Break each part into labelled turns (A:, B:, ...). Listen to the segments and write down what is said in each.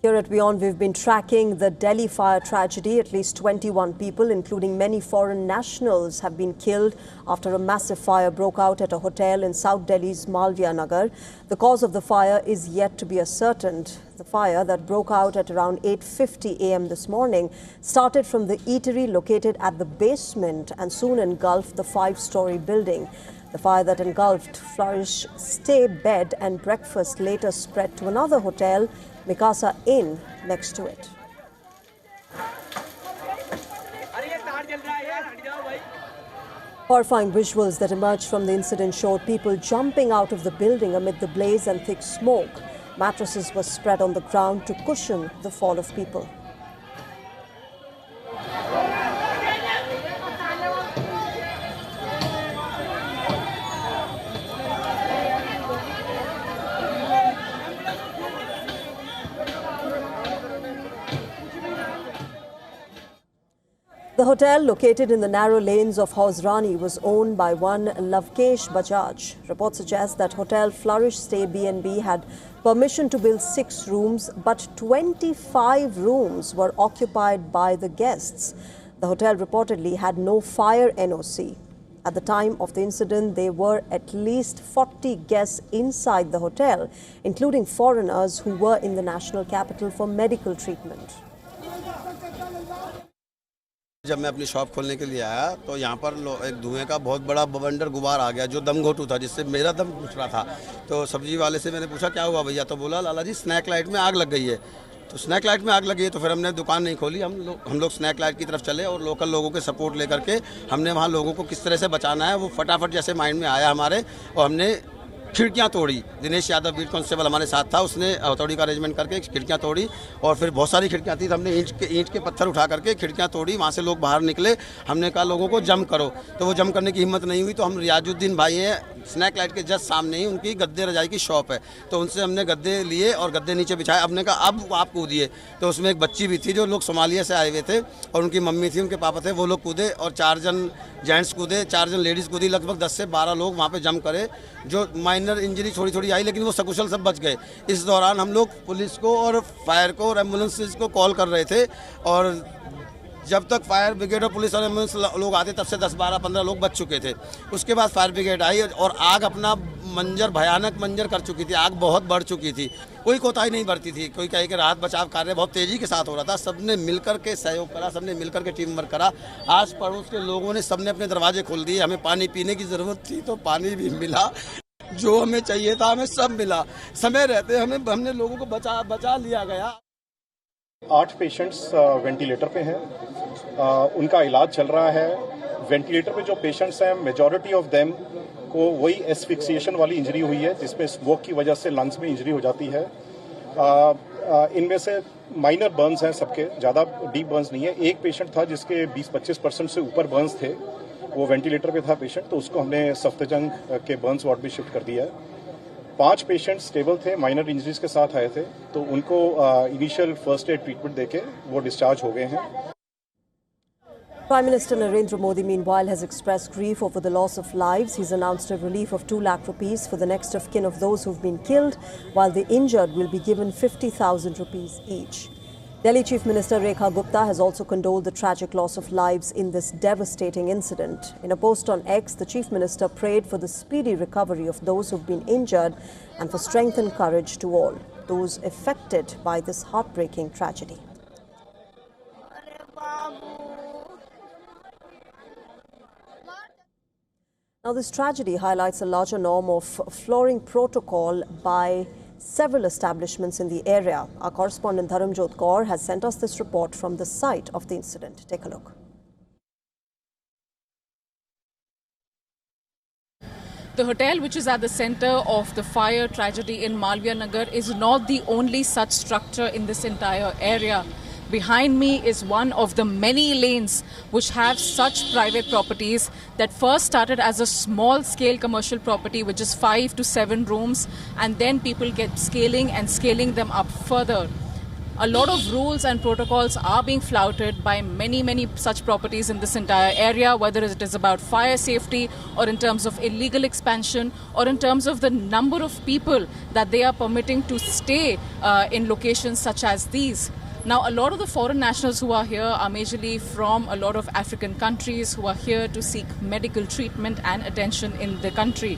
A: Here at Beyond, we've been tracking the Delhi fire tragedy. At least 21 people, including many foreign nationals, have been killed after a massive fire broke out at a hotel in South Delhi's Malviya Nagar. The cause of the fire is yet to be ascertained. The fire that broke out at around 8:50 a.m. this morning started from the eatery located at the basement and soon engulfed the 5-story building. The fire that engulfed Flourish Stay Bed and Breakfast later spread to another hotel, Mikasa Inn, next to it. Horrifying visuals that emerged from the incident showed people jumping out of the building amid the blaze and thick smoke. Mattresses were spread on the ground to cushion the fall of people. The hotel, located in the narrow lanes of Hausrani, was owned by one Lavkesh Bajaj. Reports suggest that Hotel Flourish Stay B&B had permission to build 6 rooms, but 25 rooms were occupied by the guests. The hotel reportedly had no fire NOC. At the time of the incident, there were at least 40 guests inside the hotel, including foreigners who were in the national capital for medical treatment.
B: जब मैं अपनी shop खोलने के लिए आया तो यहाँ पर एक धुएं का बहुत बड़ा बवंडर गुबार आ गया जो दम घोटू था, जिससे मेरा दम घुट रहा था। तो सब्जी वाले से मैंने पूछा क्या हुआ भैया, तो बोला लाला जी स्नैक लाइट में आग लग गई है। तो स्नैक लाइट में आग लगी है तो फिर हमने दुकान नहीं खोली, हम लोग स्नैक लाइट की तरफ चले और लोकल लोगों के सपोर्ट लेकर के हमने वहाँ लोगों को किस तरह से बचाना है वो फटाफट जैसे माइंड में आया हमारे, और हमने खिड़कियाँ तोड़ी। दिनेश यादव बीट कांस्टेबल हमारे साथ था, उसने हथौड़ी का अरेंजमेंट करके खिड़कियाँ तोड़ी और फिर बहुत सारी खिड़कियाँ थी तो हमने ईंट के पत्थर उठा करके खिड़कियाँ तोड़ी। वहाँ से लोग बाहर निकले, हमने कहा लोगों को जम करो, तो वो जम करने की हिम्मत नहीं हुई। तो हम रियाजुद्दीन भाई हैं, स्नैक लाइट के जस्ट सामने ही उनकी गद्दे रजाई की शॉप है, तो उनसे हमने गद्दे लिए और गद्दे नीचे बिछाए। हमने कहा अब आप कूदिए, तो उसमें एक बच्ची भी थी जो लोग सोमालिया से आए हुए थे और उनकी मम्मी थी, उनके पापा थे, वो लोग कूदे और 4 जन जेंट्स कूदे, 4 जन लेडीज़ कूदी। लगभग 10 से 12 लोग वहाँ पे जम करे, जो माइनर इंजरी थोड़ी थोड़ी आई लेकिन वो सकुशल सब बच गए। इस दौरान हम लोग पुलिस को और फायर को और एम्बुलेंस को कॉल कर रहे थे और जब तक फायर ब्रिगेड और पुलिस और एम्बुलेंस लोग आते तब से 10, 12, 15 लोग बच चुके थे। उसके बाद फायर ब्रिगेड आई और आग अपना भयानक मंजर कर चुकी थी, आग बहुत बढ़ चुकी थी, कोई कोताही नहीं बरती थी। कोई कहे कि राहत बचाव कार्य बहुत तेज़ी के साथ हो रहा था, सबने मिलकर के सहयोग करा, सबने मिलकर के टीम वर्क करा। आस पड़ोस के लोगों ने सबने अपने दरवाजे खोल दिए। हमें पानी पीने की ज़रूरत थी तो पानी भी मिला, जो हमें चाहिए था हमें सब मिला। समय रहते हमने लोगों को बचा लिया गया।
C: 8 पेशेंट्स वेंटिलेटर पे हैं, उनका इलाज चल रहा है। वेंटिलेटर पे जो पेशेंट्स हैं मेजॉरिटी ऑफ देम को वही एस्फिक्सिएशन वाली इंजरी हुई है जिसमें स्मोक की वजह से लंग्स में इंजरी हो जाती है। इनमें से माइनर बर्न्स हैं सबके, ज़्यादा डीप बर्न्स नहीं है। एक पेशेंट था जिसके 20-25% से ऊपर बर्न्स थे, वो वेंटिलेटर पे था पेशेंट, तो उसको हमने सफ्दरजंग के बर्न्स वार्ड में शिफ्ट कर दिया है। 5 पेशेंट्स स्टेबल थे, माइनर इंजरीज के साथ आए थे, तो उनको इनिशियल फर्स्ट एड ट्रीटमेंट देके वो डिस्चार्ज हो गए हैं।
A: Prime Minister Narendra Modi, meanwhile, has expressed grief over the loss of lives. He's announced a relief of 2 lakh rupees for the next of kin of those who've been killed, while the injured will be given 50,000 rupees each. Delhi Chief Minister Rekha Gupta has also condoled the tragic loss of lives in this devastating incident. In a post on X, the Chief Minister prayed for the speedy recovery of those who've been injured and for strength and courage to all those affected by this heartbreaking tragedy. Now, this tragedy highlights a larger norm of flooring protocol by several establishments in the area. Our correspondent Dharamjot Kaur has sent us this report from the site of the incident. Take a look.
D: The hotel, which is at the center of the fire tragedy in Malviya Nagar, is not the only such structure in this entire area. Behind me is one of the many lanes which have such private properties that first started as a small-scale commercial property, which is 5 to 7 rooms, and then people get scaling them up further. A lot of rules and protocols are being flouted by many such properties in this entire area, whether it is about fire safety or in terms of illegal expansion or in terms of the number of people that they are permitting to stay in locations such as these. Now, a lot of the foreign nationals who are here are majorly from a lot of African countries who are here to seek medical treatment and attention in the country.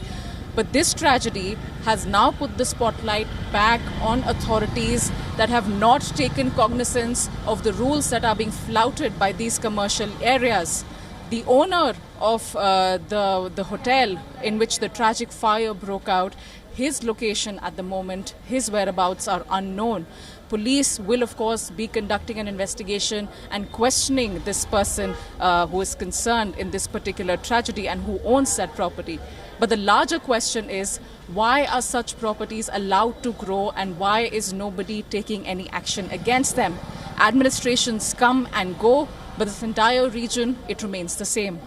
D: But this tragedy has now put the spotlight back on authorities that have not taken cognizance of the rules that are being flouted by these commercial areas. The owner of the hotel in which the tragic fire broke out, his location at the moment, his whereabouts are unknown. Police will, of course, be conducting an investigation and questioning this person who is concerned in this particular tragedy and who owns that property. But the larger question is, why are such properties allowed to grow and why is nobody taking any action against them? Administrations come and go, but this entire region, it remains the same.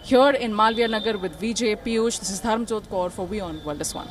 D: Here in Malviya Nagar with Vijay Piyush, this is Dharmjot Kaur for WION World is One.